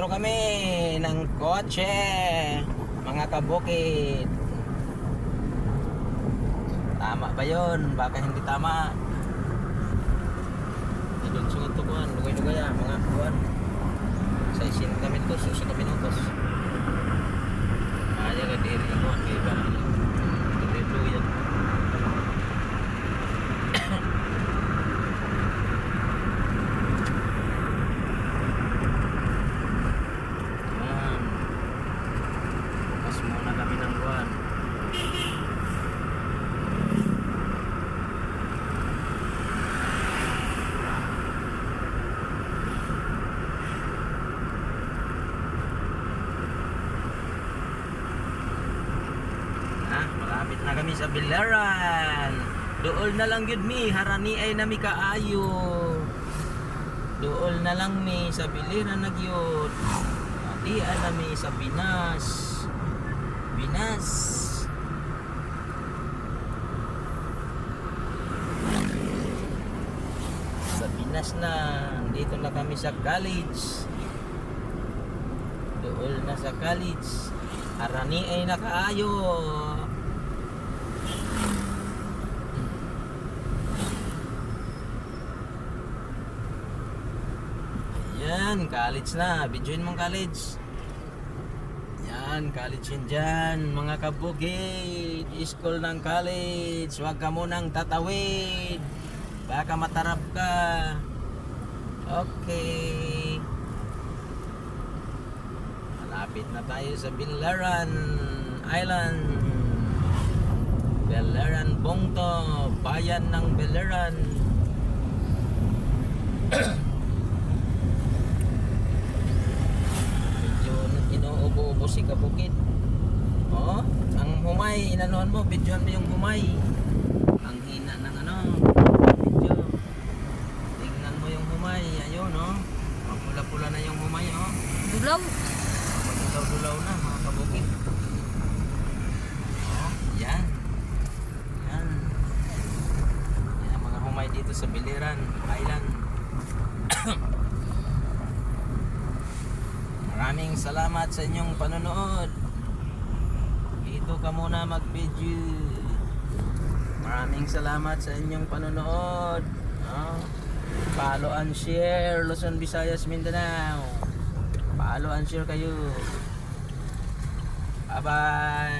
Registro kami ng kotse, mga kabukid. Tama ba yun? Baka hindi tama. Doon sunod to kuhan, lugay-lugay mga kuhan. Sa 60 minutos, 60 minutos. Aja ka diri ko ang iba. Lugay-lugay yan. Pas muna kami ng kuhan. Malapit na kami sa Biliran. Dool na lang yun mi, harani ay nami kaayo. Dool na lang mi sa Biliran nagyod. Di nami sa Pinas. Pinas. Sa Pinas na, dito na kami sa college. Dool na sa college. Harani ay nakaayo. Yan, college na. Videoin mong college. Yan, college yun dyan. Mga kabukid. School ng college. Huwag ka munang tatawid. Baka matarap ka. Okay. Malapit na tayo sa Biliran Island. Biliran Bongto. Bayan ng Biliran. Inuubo-ubo si kabukid. Oh, ang humay, inanuhan mo, videohan mo yung humay. Ang hina ng video. Tingnan mo yung humay, ayun oh. Pula-pula na yung humay oh. Dulaw. Dulaw-dulaw na mga kabukid. Oh, yan. Yan. Yan mga humay dito sa Biliran Island. Maraming salamat sa inyong panonood. Dito ka muna mag-video. Maraming salamat sa inyong panonood. Follow and share Luzon, Visayas, Mindanao. Follow and share kayo. Bye bye.